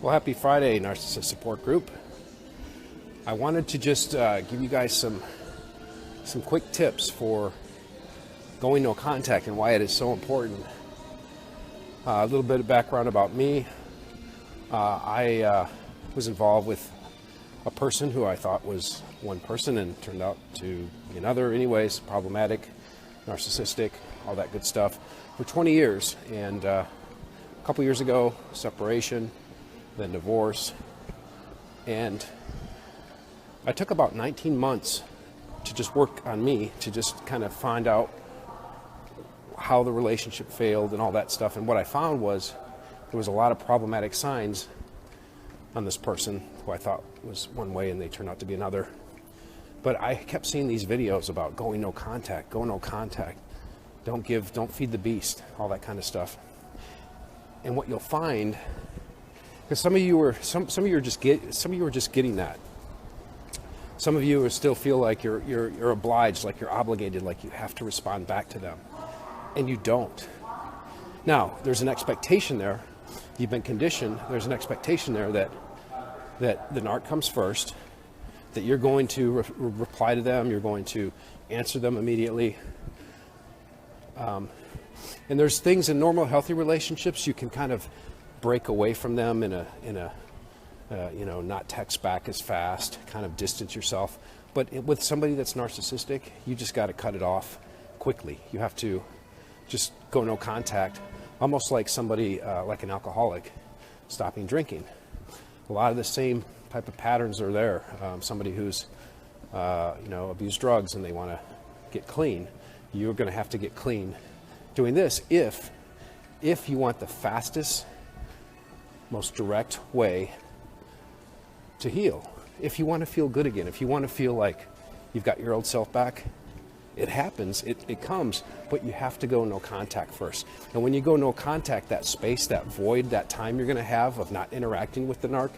Well, happy Friday, Narcissist Support Group. I wanted to just give you guys some quick tips for going no contact and why it is so important. A little bit of background about me. I was involved with a person who I thought was one person and turned out to be another. Anyways, problematic, narcissistic, all that good stuff for 20 years. And a couple years ago, separation, then divorce. And I took about 19 months to just work on me, to just kind of find out how the relationship failed and all that stuff. And what I found was there was a lot of problematic signs on this person who I thought was one way and they turned out to be another. But I kept seeing these videos about going no contact, go no contact, don't feed the beast, all that kind of stuff. And what you'll find, because some of you were just getting that. Some of you still feel like you're obliged, like you're obligated, like you have to respond back to them, and you don't. Now, there's an expectation there. You've been conditioned. There's an expectation there that the narc comes first, that you're going to reply to them, you're going to answer them immediately. And there's things in normal, healthy relationships you can kind of break away from them in a not text back as fast, kind of distance yourself. But with somebody that's narcissistic, you just got to cut it off quickly. You have to just go no contact, almost like somebody like an alcoholic stopping drinking. A lot of the same type of patterns are there. Somebody who's abused drugs and they want to get clean, you're going to have to get clean doing this if you want the fastest, most direct way to heal. If you want to feel good again, if you want to feel like you've got your old self back, it happens, it comes, but you have to go no contact first. And when you go no contact, that space, that void, that time you're going to have of not interacting with the narc,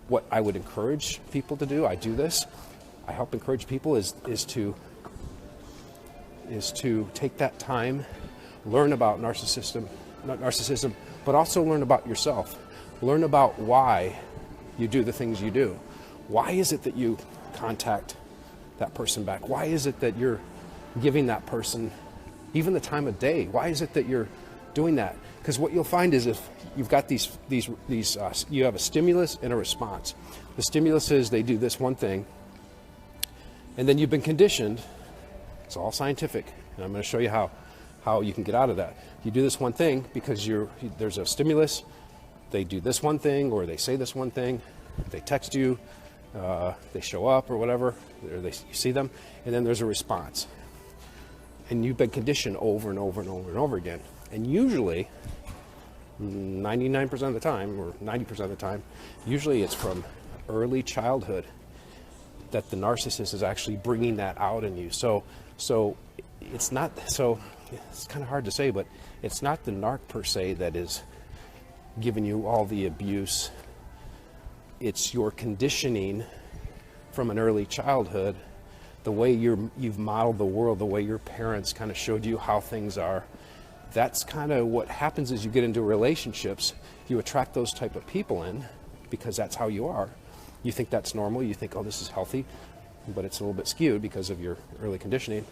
what I would encourage people to do, I do this, I help encourage people is to take that time, learn about narcissism, but also learn about yourself. Learn about why you do the things you do. Why is it that you contact that person back? Why is it that you're giving that person even the time of day? Why is it that you're doing that? Because what you'll find is if you've got these you have a stimulus and a response. The stimulus is they do this one thing, and then you've been conditioned. It's all scientific, and I'm going to show you how you can get out of that. You do this one thing because there's a stimulus. They do this one thing, or they say this one thing. They text you, they show up, or whatever. You see them, and then there's a response. And you've been conditioned over and over and over and over again. And usually, 99% of the time, or 90% of the time, usually it's from early childhood that the narcissist is actually bringing that out in you. So it's not, so it's kind of hard to say, but it's not the narc per se that is giving you all the abuse. It's your conditioning from an early childhood, the way you've modeled the world, the way your parents kind of showed you how things are. That's kind of what happens as you get into relationships. You attract those type of people in because that's how you are. You think that's normal. You think, oh, this is healthy, but it's a little bit skewed because of your early conditioning.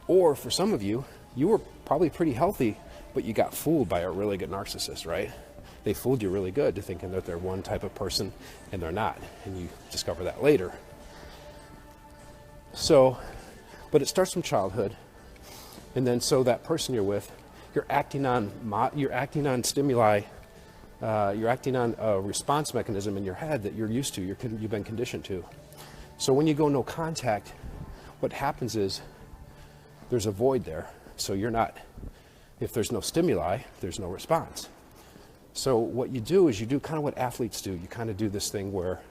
Or for some of you, you were probably pretty healthy, but you got fooled by a really good narcissist, right? They fooled you really good to thinking that they're one type of person and they're not. And you discover that later. So, but it starts from childhood. And then so that person you're with, you're acting on stimuli, you're acting on a response mechanism in your head that you're used to, you've been conditioned to. So when you go no contact, what happens is there's a void there. So if there's no stimuli, there's no response. So what you do is you do kind of what athletes do. You kind of do this thing where,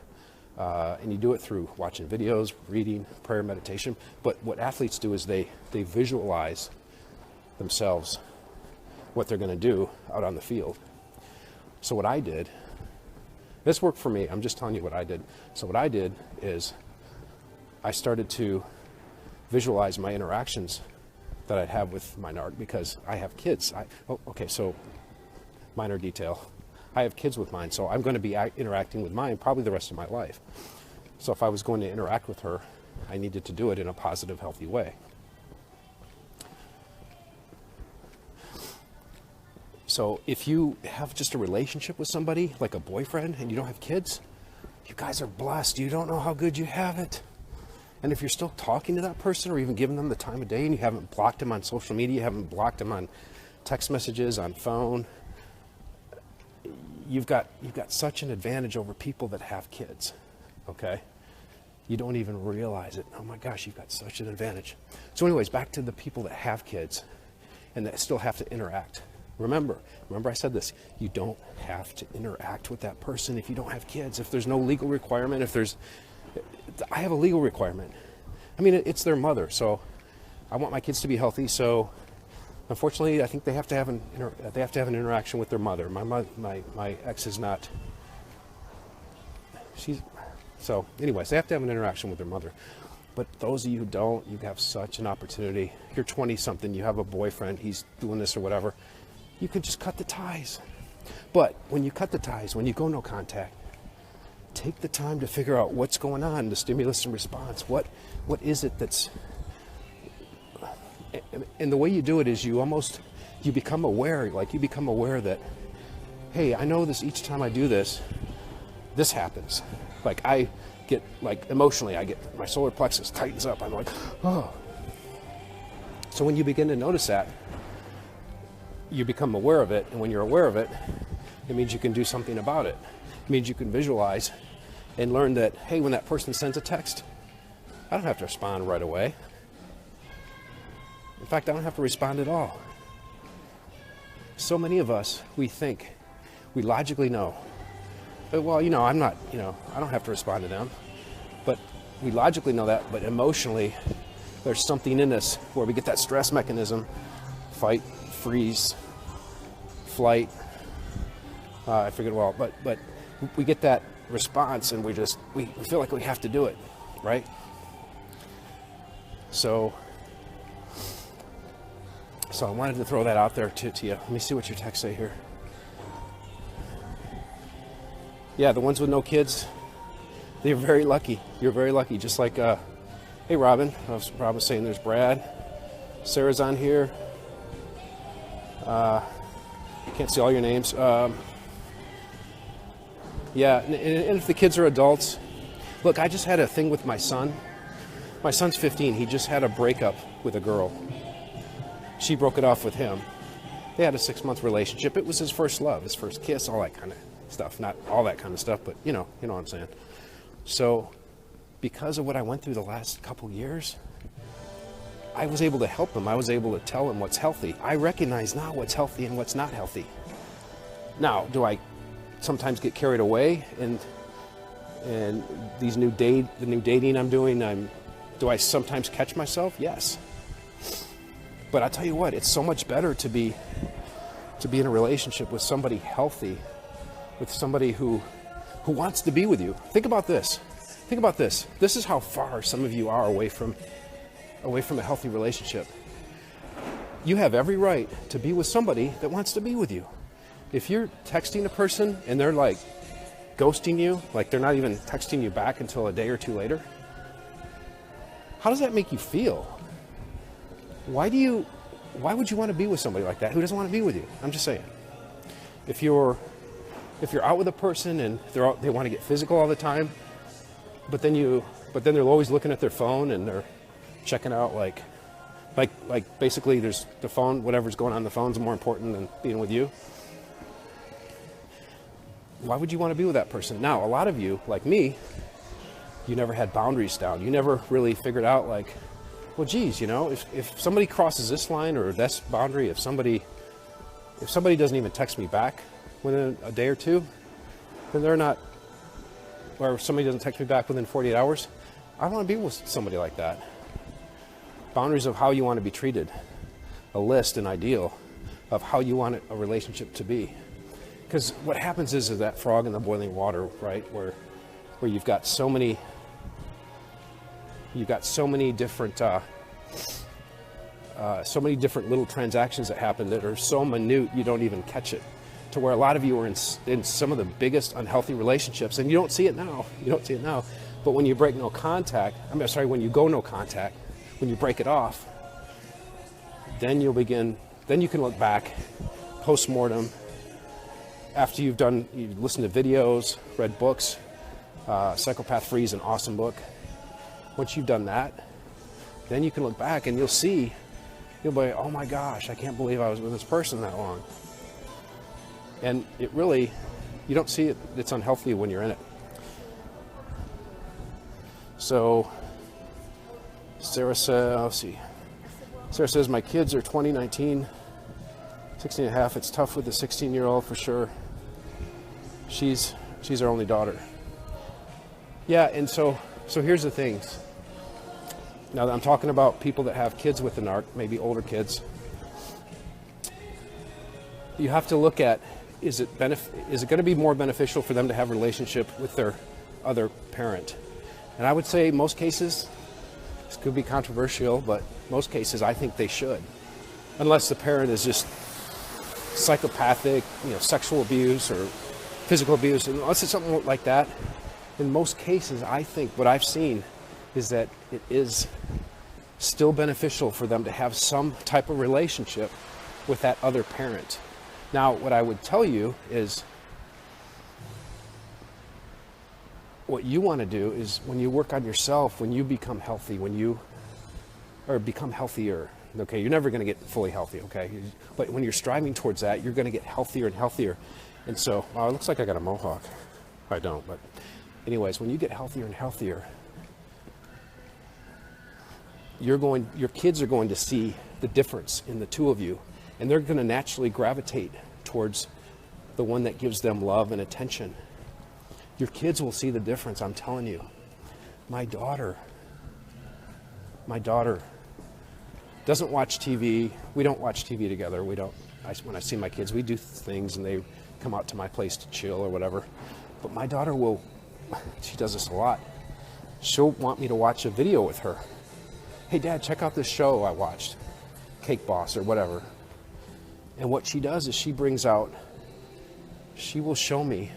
and you do it through watching videos, reading, prayer, meditation. But what athletes do is they visualize themselves, what they're going to do out on the field. So what I did, this worked for me. I'm just telling you what I did. So what I did is I started to visualize my interactions that I'd have with my narc because I have kids. So minor detail. I have kids with mine, so I'm going to be interacting with mine probably the rest of my life. So if I was going to interact with her, I needed to do it in a positive, healthy way. So if you have just a relationship with somebody, like a boyfriend, and you don't have kids, you guys are blessed. You don't know how good you have it. And if you're still talking to that person or even giving them the time of day and you haven't blocked them on social media, you haven't blocked them on text messages, on phone, you've got such an advantage over people that have kids, okay? You don't even realize it. Oh my gosh, you've got such an advantage. So anyways, back to the people that have kids and that still have to interact. Remember I said this, you don't have to interact with that person if you don't have kids. If there's no legal requirement, I have a legal requirement. I mean, it's their mother, so I want my kids to be healthy, so unfortunately, I think they have to have an interaction with their mother. My ex is not. So anyways, they have to have an interaction with their mother. But those of you who don't, you have such an opportunity. You're 20-something, you have a boyfriend, he's doing this or whatever. You can just cut the ties. But when you cut the ties, when you go no contact, take the time to figure out what's going on, the stimulus and response. What is it that's... And the way you do it is you become aware, that, hey, I know this, each time I do this, this happens. Like I get, emotionally, my solar plexus tightens up. I'm like, oh. So when you begin to notice that, you become aware of it. And when you're aware of it, it means you can do something about it. It means you can visualize and learn that, hey, when that person sends a text, I don't have to respond right away. In fact, I don't have to respond at all. So many of us, we logically know, well, I'm not, I don't have to respond to them. But we logically know that, but emotionally, there's something in us where we get that stress mechanism, fight, freeze, flight, I forget well, but we get that response and we feel like we have to do it, right? So I wanted to throw that out there to you. Let me see what your texts say here. Yeah, the ones with no kids, they're very lucky. You're very lucky. Just like, hey, Robin. Rob was saying there's Brad. Sarah's on here. Can't see all your names. Yeah, and if the kids are adults, look, I just had a thing with my son. My son's 15. He just had a breakup with a girl. She broke it off with him. They had a 6-month relationship. It was his first love, his first kiss, all that kind of stuff. Not all that kind of stuff, but you know what I'm saying. So because of what I went through the last couple years, I was able to help him. I was able to tell him what's healthy. I recognize now what's healthy and what's not healthy. Now, do I sometimes get carried away and the new dating I'm doing, do I sometimes catch myself? Yes. But I tell you what, it's so much better to be in a relationship with somebody healthy, with somebody who wants to be with you. Think about this. This is how far some of you are away from a healthy relationship. You have every right to be with somebody that wants to be with you. If you're texting a person and they're like ghosting you, like they're not even texting you back until a day or two later, how does that make you feel? Why would you want to be with somebody like that who doesn't want to be with you? I'm just saying. If you're out with a person and they want to get physical all the time, but then they're always looking at their phone and they're checking out like basically there's the phone, whatever's going on the phone's more important than being with you. Why would you want to be with that person? Now, a lot of you, like me, you never had boundaries down. You never really figured out like, well, geez, if somebody crosses this line or this boundary, if somebody doesn't even text me back within a day or two, then they're not, or if somebody doesn't text me back within 48 hours, I don't want to be with somebody like that. Boundaries of how you want to be treated, a list, an ideal of how you want a relationship to be. Because what happens is that frog in the boiling water, right, where you've got so many different little transactions that happen that are so minute you don't even catch it to where a lot of you are in some of the biggest unhealthy relationships, and you don't see it now. You don't see it now. But when you break no contact, when you go no contact, when you break it off, then you can look back, post-mortem, after you've listened to videos, read books. Psychopath Free is an awesome book. Once you've done that, then you can look back and you'll be like, oh my gosh, I can't believe I was with this person that long. And it really, you don't see it, it's unhealthy when you're in it. So, Sarah says, my kids are 20, 19, 16 and a half. It's tough with the 16-year-old for sure. She's our only daughter. Yeah, and so here's the things. Now that I'm talking about people that have kids with the narc, maybe older kids, you have to look at, is it going to be more beneficial for them to have a relationship with their other parent? And I would say most cases, this could be controversial, but most cases I think they should. Unless the parent is just psychopathic, sexual abuse or physical abuse, unless it's something like that. In most cases, I think what I've seen is that it is still beneficial for them to have some type of relationship with that other parent. Now, what I would tell you is what you want to do is when you work on yourself, when you become healthy, become healthier, okay, you're never going to get fully healthy, okay? But when you're striving towards that, you're going to get healthier and healthier. And so, wow, it looks like I got a mohawk. I don't, but anyways, when you get healthier and healthier, your kids are going to see the difference in the two of you, and they're going to naturally gravitate towards the one that gives them love and attention. Your kids will see the difference, I'm telling you. My daughter doesn't watch TV. We don't watch TV together. When I see my kids, we do things and they come out to my place to chill or whatever. But my daughter she does this a lot. She'll want me to watch a video with her. Hey Dad, check out this show I watched, Cake Boss or whatever. And what she does is she will show me.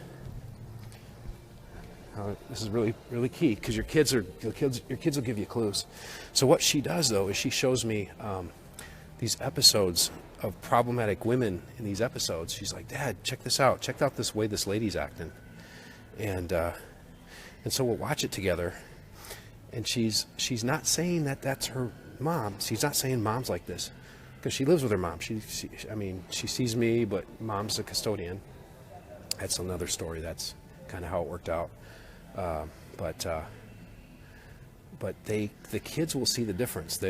This is really, really key because your kids will give you clues. So what she does though is she shows me these episodes of problematic women in these episodes. She's like, Dad, check this out. Check out this way this lady's acting. And so we'll watch it together. And she's not saying that that's her mom. She's not saying mom's like this because she lives with her mom. She sees me, but mom's a custodian. That's another story. That's kind of how it worked out. But the kids will see the difference.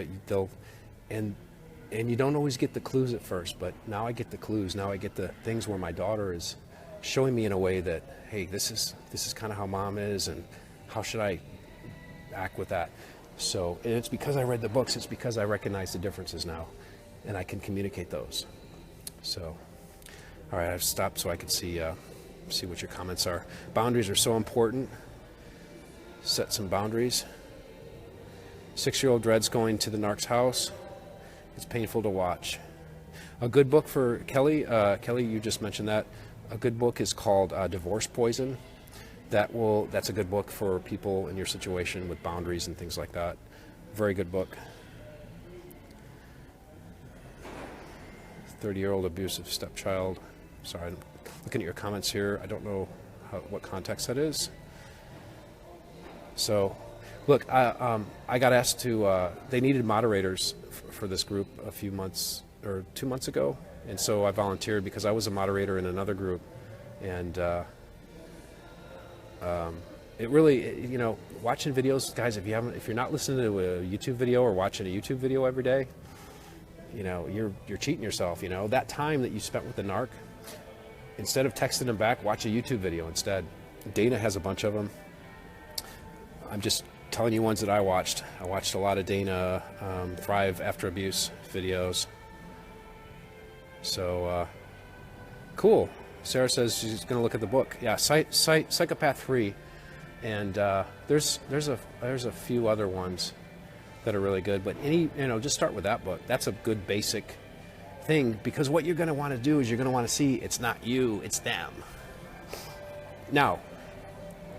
And you don't always get the clues at first, but now I get the clues. Now I get the things where my daughter is showing me in a way that, hey, this is kind of how mom is, and how should I act with that? So, and it's because I read the books. It's because I recognize the differences now, and I can communicate those. So, all right, I've stopped so I can see what your comments are. Boundaries are so important. Set some boundaries. 6-year-old Dred's going to the narc's house. It's painful to watch. A good book for Kelly, you just mentioned that. A good book is called Divorce Poison. That's a good book for people in your situation with boundaries and things like that. Very good book. 30-year-old abusive stepchild. Sorry, I'm looking at your comments here. I don't know what context that is. So, look, I got asked to, they needed moderators for this group a few months, or 2 months ago. And so I volunteered because I was a moderator in another group. And it really, watching videos, guys, if you're not listening to a YouTube video or watching a YouTube video every day, you're cheating yourself. That time that you spent with the narc, instead of texting them back, watch a YouTube video instead. Dana has a bunch of them. I'm just telling you ones that I watched. I watched a lot of Dana Thrive After Abuse videos. So, cool. Sarah says she's going to look at the book. Yeah, Psychopath Free. And there's a few other ones that are really good. But just start with that book. That's a good basic thing, because what you're going to want to do is you're going to want to see it's not you, it's them. Now,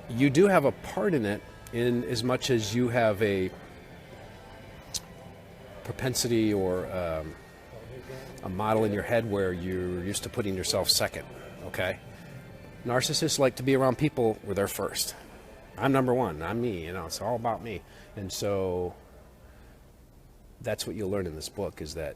you do have a part in it in as much as you have a propensity or a model in your head where you're used to putting yourself second, okay? Narcissists like to be around people where they're first. I'm number one, I'm me, it's all about me. And so that's what you'll learn in this book, is that,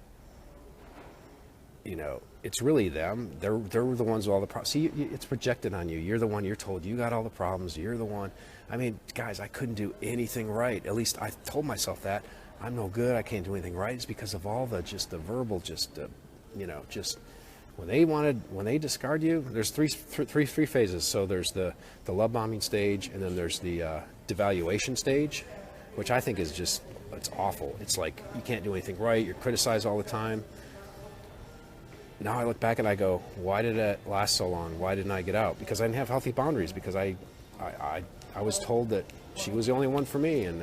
it's really them. They're the ones with all the problems. See, it's projected on you. You're the one, you're told you got all the problems. You're the one. I mean, guys, I couldn't do anything right. At least I told myself that. I'm no good. I can't do anything right. It's because of all the verbal, when they discard you, there's three phases. So there's the love bombing stage, and then there's the devaluation stage, which I think is it's awful. It's like you can't do anything right. You're criticized all the time. Now I look back and I go, why did it last so long? Why didn't I get out? Because I didn't have healthy boundaries, because I was told that she was the only one for me, and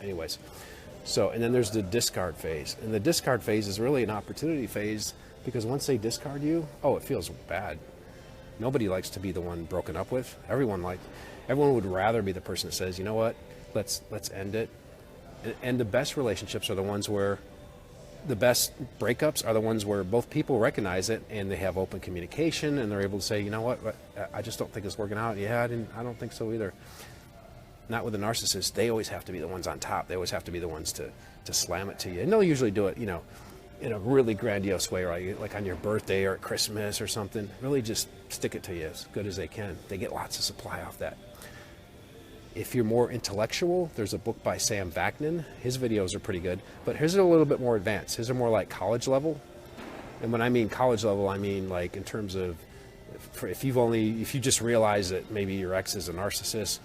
anyways. So, and then there's the discard phase. And the discard phase is really an opportunity phase, because once they discard you, it feels bad. Nobody likes to be the one broken up with. Everyone would rather be the person that says, you know what, let's end it. And the best relationships are the ones where the best breakups are the ones where both people recognize it and they have open communication, and they're able to say, you know what, I just don't think it's working out. Yeah, I don't think so either. Not with a narcissist. They always have to be the ones on top. They always have to be the ones to slam it to you. And they'll usually do it, in a really grandiose way, right? Like on your birthday or at Christmas or something. Really just stick it to you as good as they can. They get lots of supply off that. If you're more intellectual, there's a book by Sam Vaknin. His videos are pretty good, but his are a little bit more advanced. His are more like college level. And when I mean college level, I mean like in terms of, if you just realize that maybe your ex is a narcissist,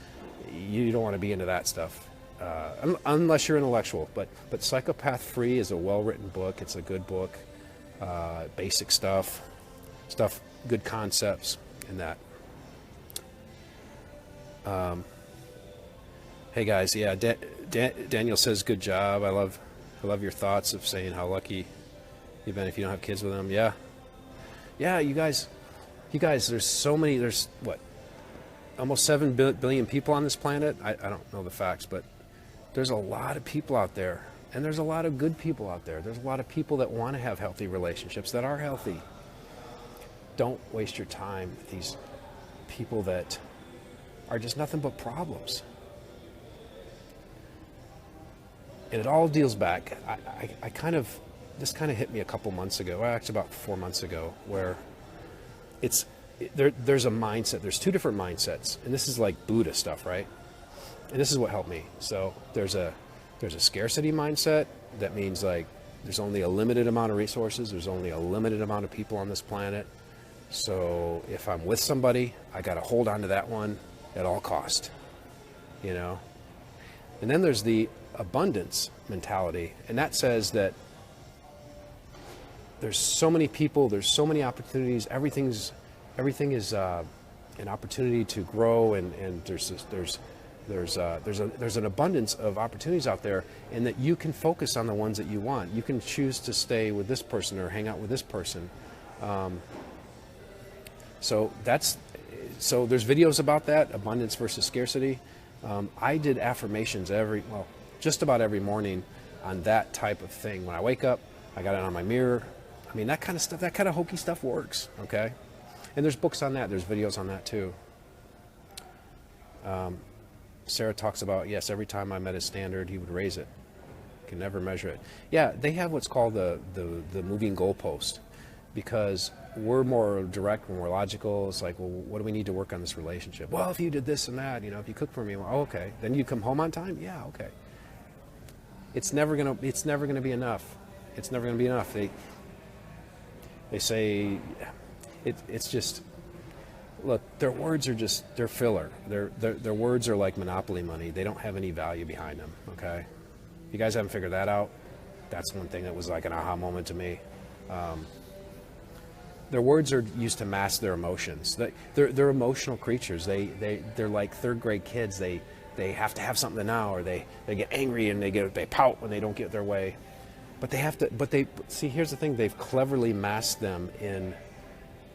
you don't want to be into that stuff, unless you're intellectual. But Psychopath Free is a well-written book. It's a good book. Basic stuff, good concepts in that. Hey guys, yeah, Daniel says good job. I love your thoughts of saying how lucky you've been if you don't have kids with them. Yeah, you guys, there's what, almost 7 billion people on this planet. I don't know the facts, but there's a lot of people out there, and there's a lot of good people out there. There's a lot of people that want to have healthy relationships, that are healthy. Don't waste your time with these people that are just nothing but problems. And it all deals back. This kind of hit me a couple months ago, actually about 4 months ago, where there's a mindset. There's two different mindsets, and this is like Buddha stuff, right? And this is what helped me. So there's a scarcity mindset. That means like there's only a limited amount of resources. There's only a limited amount of people on this planet. So if I'm with somebody, I got to hold on to that one at all cost, And then there's the abundance mentality, and that says that there's so many people, there's so many opportunities, everything is an opportunity to grow, and there's an abundance of opportunities out there, and that you can focus on the ones that you want. You can choose to stay with this person or hang out with this person. So there's videos about that, abundance versus scarcity. I did affirmations just about every morning on that type of thing. When I wake up, I got it on my mirror. I mean, that kind of stuff, that kind of hokey stuff works, okay? And there's books on that. There's videos on that too. Sarah talks about, yes, every time I met his standard, he would raise it. Can never measure it. Yeah, they have what's called the moving goalpost, because we're more direct, we're more logical. It's like, well, what do we need to work on this relationship? Well, if you did this and that, if you cook for me, well, okay. Then you come home on time? Yeah, okay. It's never gonna be enough. It's never gonna be enough. They say it's just, look, their words are they're filler. Their words are like monopoly money. They don't have any value behind them, okay? You guys haven't figured that out? That's one thing that was like an aha moment to me. Their words are used to mask their emotions. They're emotional creatures. They're like third grade kids. They have to have something now, or they get angry and they pout when they don't get their way. But they have to. But they see. Here's the thing: they've cleverly masked them in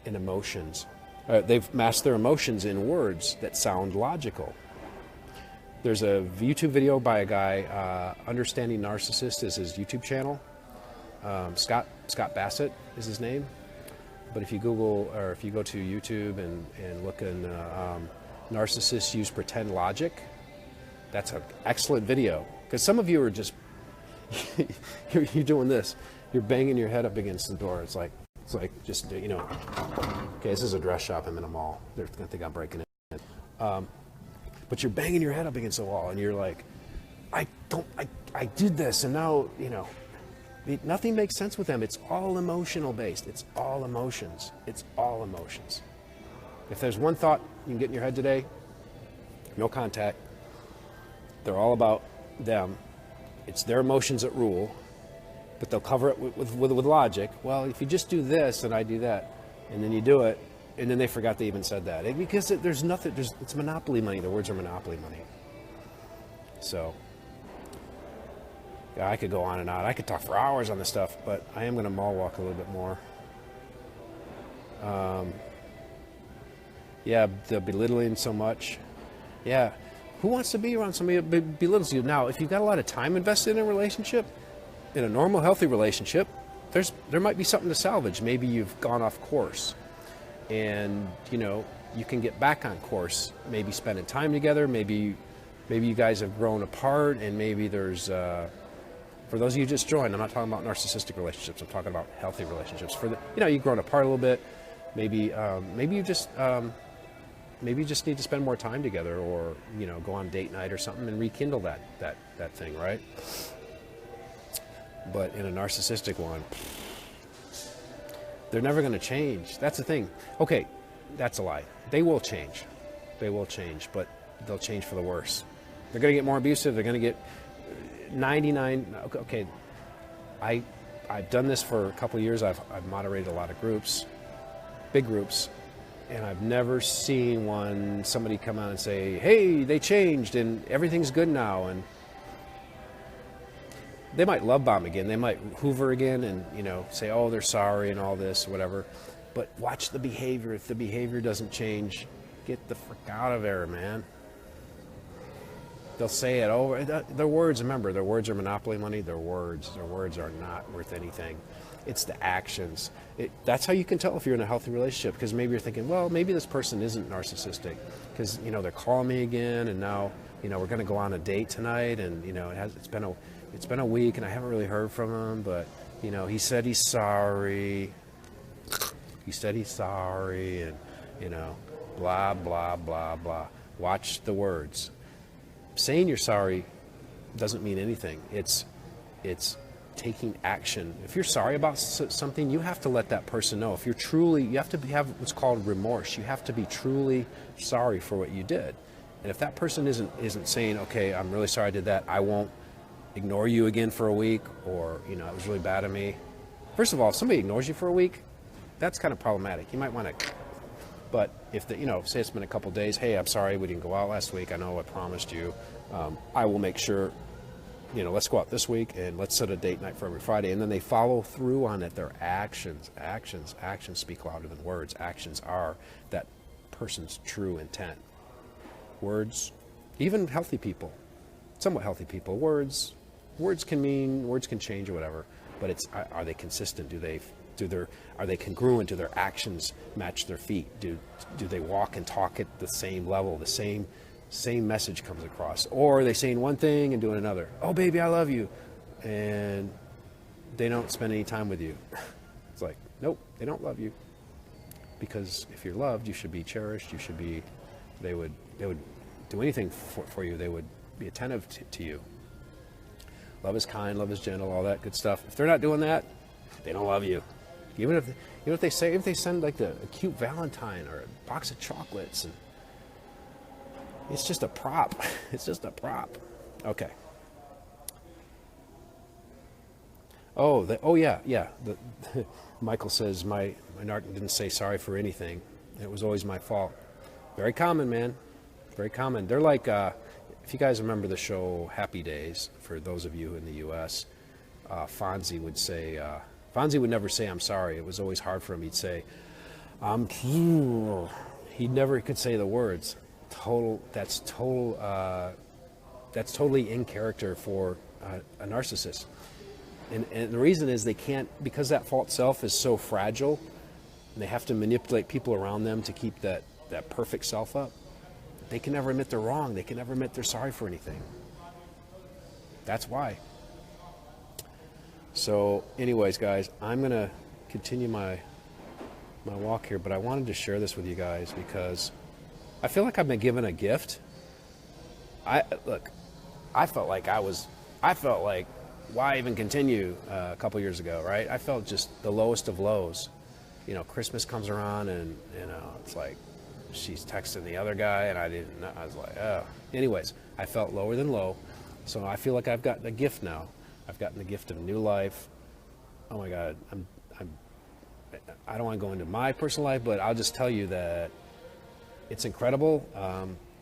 emotions. They've masked their emotions in words that sound logical. There's a YouTube video by a guy. Understanding Narcissist is his YouTube channel. Scott Bassett is his name. But if you Google or if you go to YouTube and look in Narcissists use pretend logic, that's an excellent video. Because some of you are just you're doing this. You're banging your head up against the door. It's like just, you know, okay, this is a dress shop. I'm in a mall. They're going to think I'm breaking in. But you're banging your head up against the wall, and you're like, I did this, and now, you know, nothing makes sense with them. It's all emotional based. It's all emotions. It's all emotions. If there's one thought you can get in your head today, no contact. They're all about them. It's their emotions that rule, but they'll cover it with logic. Well, if you just do this and I do that, and then you do it, and then they forgot they even said that. Because there's nothing, it's monopoly money. The words are monopoly money. So, yeah, I could go on and on. I could talk for hours on this stuff, but I am going to mall walk a little bit more. Yeah, the belittling so much. Yeah. Who wants to be around somebody that belittles you? Now, if you've got a lot of time invested in a relationship, in a normal, healthy relationship, there might be something to salvage. Maybe you've gone off course, and you know you can get back on course. Maybe spending time together. Maybe you guys have grown apart, and maybe there's. For those of you who just joined, I'm not talking about narcissistic relationships. I'm talking about healthy relationships. You've grown apart a little bit. Maybe you just. Maybe you just need to spend more time together, or go on date night or something and rekindle that thing, right? But in a narcissistic one, they're never going to change. That's the thing. Okay, that's a lie. They will change. They will change, but they'll change for the worse. They're going to get more abusive. They're going to get 99. Okay, I've done this for a couple of years. I've moderated a lot of groups, big groups. And I've never seen somebody come out and say, hey, they changed and everything's good now. And they might love bomb again. They might hoover again and, say, oh, they're sorry and all this, whatever. But watch the behavior. If the behavior doesn't change, get the frick out of there, man. They'll say it over. Their words, remember, their words are monopoly money. Their words are not worth anything. It's the actions. That's how you can tell if you're in a healthy relationship, because maybe you're thinking, well, maybe this person isn't narcissistic because, they're calling me again, and now, we're going to go on a date tonight, and, it's been a week and I haven't really heard from him, but, he said he's sorry. He said he's sorry, and, blah, blah, blah, blah. Watch the words. Saying you're sorry doesn't mean anything. It's taking action. If you're sorry about something, you have to let that person know. If you have to have what's called remorse. You have to be truly sorry for what you did. And if that person isn't saying, okay, I'm really sorry I did that, I won't ignore you again for a week, or, it was really bad of me. First of all, if somebody ignores you for a week, that's kind of problematic. You might want to, but if say it's been a couple days, hey, I'm sorry we didn't go out last week. I know I promised you. I will make sure, let's go out this week and let's set a date night for every Friday. And then they follow through on it. Their actions speak louder than words. Actions are that person's true intent. Words, even healthy people, somewhat healthy people, words can change or whatever, but are they consistent? Are they congruent? Do their actions match their feet? Do they walk and talk at the same level? The same message comes across, or are they saying one thing and doing another? Oh, baby, I love you, and they don't spend any time with you. It's like, nope, they don't love you, because if you're loved, you should be cherished. You should be. They would do anything for you. They would be attentive to you. Love is kind, love is gentle, all that good stuff. If they're not doing that, they don't love you. Even if they send like a cute Valentine or a box of chocolates, and it's just a prop. It's just a prop. Okay. Yeah. Michael says my narc didn't say sorry for anything. It was always my fault. Very common, man. Very common. They're like, if you guys remember the show Happy Days, for those of you in the U.S., Fonzie would say, Fonzie would never say, I'm sorry. It was always hard for him. He'd say, he never could say the words. That's totally in character for a narcissist. And the reason is they can't, because that false self is so fragile, and they have to manipulate people around them to keep that perfect self up. They can never admit they're wrong. They can never admit they're sorry for anything. That's why. So anyways, guys, I'm going to continue my walk here, but I wanted to share this with you guys because I feel like I've been given a gift. I felt like why even continue a couple years ago, right? I felt just the lowest of lows. You know, Christmas comes around and, you know, it's like she's texting the other guy and I was like, oh. Anyways, I felt lower than low. So I feel like I've gotten a gift now. I've gotten the gift of new life. Oh my God, I don't want to go into my personal life, but I'll just tell you that it's incredible.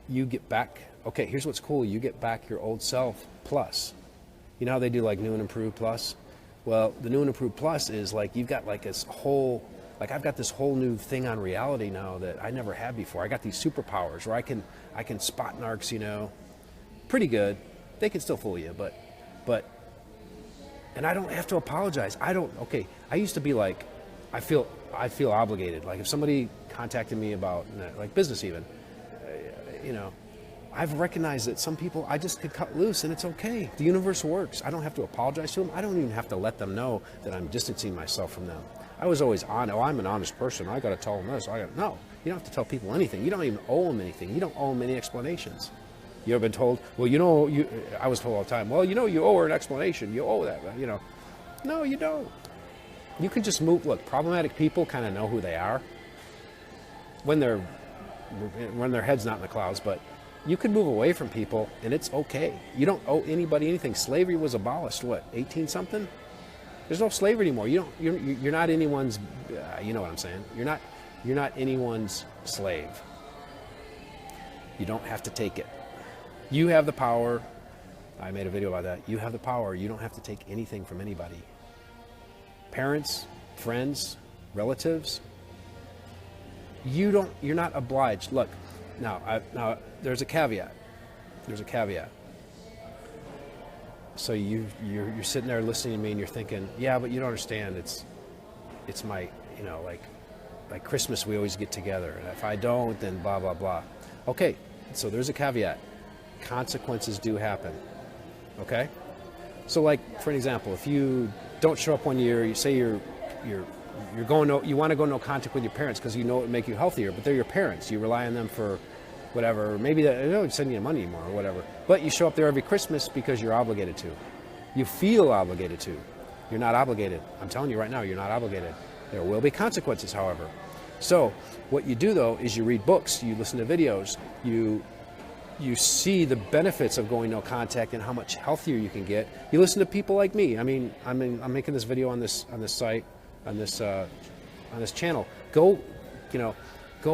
You get back, okay, here's what's cool. You get back your old self plus. You know how they do like new and improved plus? Well, the new and improved plus is like you've got like this whole, like I've got this whole new thing on reality now that I never had before. I got these superpowers where I can spot narcs, you know, pretty good. They can still fool you, but, and I don't have to apologize. I used to be like, I feel obligated. Like if somebody contacted me about like business even, you know, I've recognized that some people I just could cut loose and it's okay. The universe works. I don't have to apologize to them. I don't even have to let them know that I'm distancing myself from them. I was always on, oh, I'm an honest person. I got to tell them this. No, you don't have to tell people anything. You don't even owe them anything. You don't owe them any explanations. You ever been told, well, you know, I was told all the time, well, you know, you owe her an explanation. You owe that, you know. No, you don't. You can just move. Look, problematic people kind of know who they are when their head's not in the clouds, but you can move away from people and it's okay. You don't owe anybody anything. Slavery was abolished, what, 18 something? There's no slavery anymore. You're not anyone's, you know what I'm saying? You're not anyone's slave. You don't have to take it. You have the power. I made a video about that. You have the power. You don't have to take anything from anybody. Parents, friends, relatives, you're not obliged. Look, now there's a caveat. So you're sitting there listening to me and you're thinking, yeah, but you don't understand. It's my, you know, like Christmas we always get together, and if I don't, then blah blah blah. Okay, so there's a caveat. Consequences do happen. Okay, so like for an example, if you don't show up one year, you say you're going you want to go no contact with your parents because you know it would make you healthier, but they're your parents. You rely on them for whatever. Maybe they don't send you money anymore or whatever. But you show up there every Christmas because you're obligated to. You feel obligated to. You're not obligated. I'm telling you right now, you're not obligated. There will be consequences, however. So what you do though is you read books, you listen to videos, you see the benefits of going no contact and how much healthier you can get. You listen to people like me. I mean, I'm making this video on this site, on this channel. Go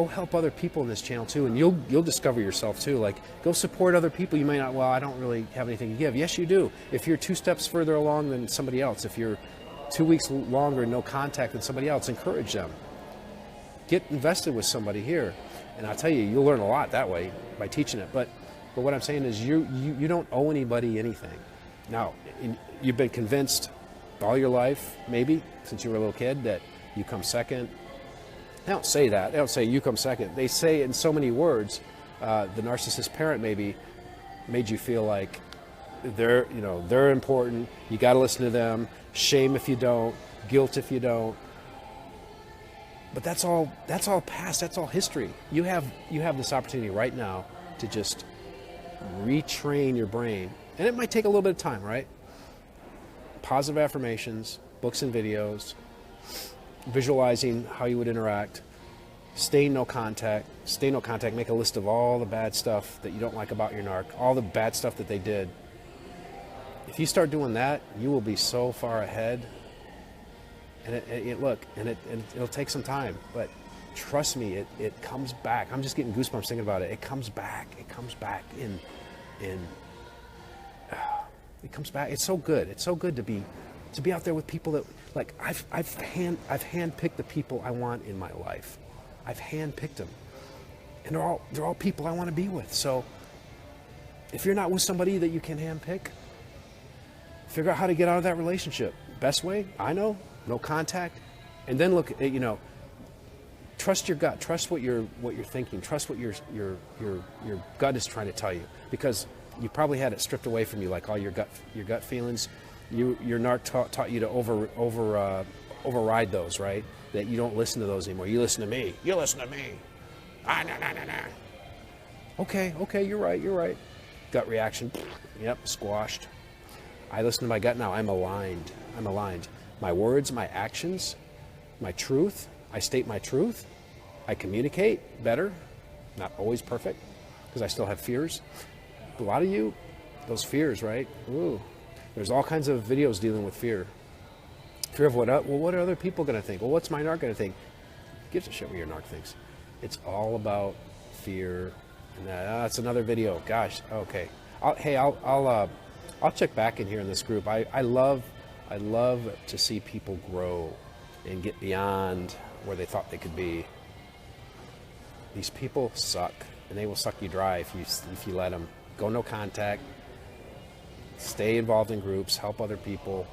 help other people in this channel too, and you'll discover yourself too. Like, go support other people. You may not. Well, I don't really have anything to give. Yes, you do. If you're 2 steps further along than somebody else, if you're 2 weeks longer no contact than somebody else, encourage them. Get invested with somebody here. And I'll tell you, you'll learn a lot that way by teaching it. But what I'm saying is you don't owe anybody anything. Now, you've been convinced all your life, maybe, since you were a little kid, that you come second. They don't say that. They don't say you come second. They say in so many words, the narcissist parent maybe made you feel like they're important. You got to listen to them. Shame if you don't. Guilt if you don't. But that's all past. That's all history. You have this opportunity right now to just retrain your brain, and it might take a little bit of time, right? Positive affirmations, books and videos, visualizing how you would interact, stay no contact, make a list of all the bad stuff that you don't like about your narc, all the bad stuff that they did. If you start doing that, you will be so far ahead. And it'll take some time, but trust me, it comes back. I'm just getting goosebumps thinking about it. It comes back. It comes back it comes back. It's so good. It's so good to be to be out there with people that, like, I've handpicked the people I want in my life. I've handpicked them, and they're all people I want to be with. So if you're not with somebody that you can handpick, figure out how to get out of that relationship. Best way, I know, no contact, and then look at, trust your gut, trust what you're thinking, trust what your gut is trying to tell you, because you probably had it stripped away from you, like all your gut feelings. Your narc taught you to override those, right? That you don't listen to those anymore. You listen to me. You listen to me. Okay, you're right. Gut reaction, yep, squashed. I listen to my gut now. I'm aligned. My words, my actions, my truth. I state my truth. I communicate better. Not always perfect, because I still have fears. A lot of you, those fears, right? Ooh, there's all kinds of videos dealing with fear. Fear of what? Well, what are other people going to think? Well, what's my narc going to think? Gives a shit what your narc thinks. It's all about fear. And that's another video. Gosh, okay. I'll check back in here in this group. I love to see people grow and get beyond where they thought they could be. These people suck, and they will suck you dry if you let them. Go no contact. Stay involved in groups. Help other people.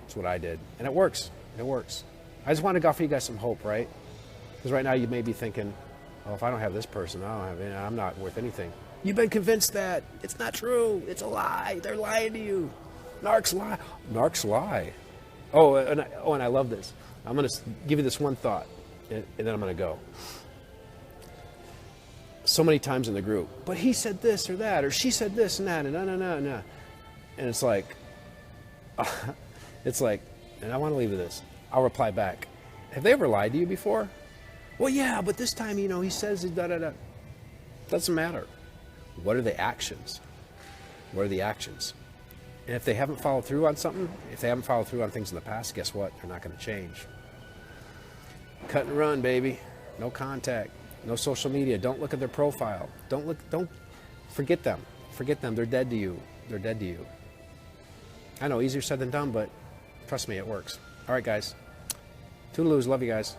That's what I did, and it works. It works. I just wanted to offer you guys some hope, right? Because right now you may be thinking, "Oh, if I don't have this person, I'm not worth anything." You've been convinced that it's not true. It's a lie. They're lying to you. Narcs lie. Narcs lie. Oh, and I love this. I'm going to give you this one thought, and then I'm going to go. So many times in the group, but he said this or that, or she said this and that, and no. And it's like, and I want to leave with this. I'll reply back. Have they ever lied to you before? Well, yeah, but this time, he says da-da-da. Doesn't matter. What are the actions? What are the actions? And if they haven't followed through on something, if they haven't followed through on things in the past, guess what? They're not going to change. Cut and run, baby. No contact. No social media. Don't look at their profile. Don't forget them. Forget them. They're dead to you. They're dead to you. I know, easier said than done, but trust me, it works. All right, guys. Toodaloos. Love you guys.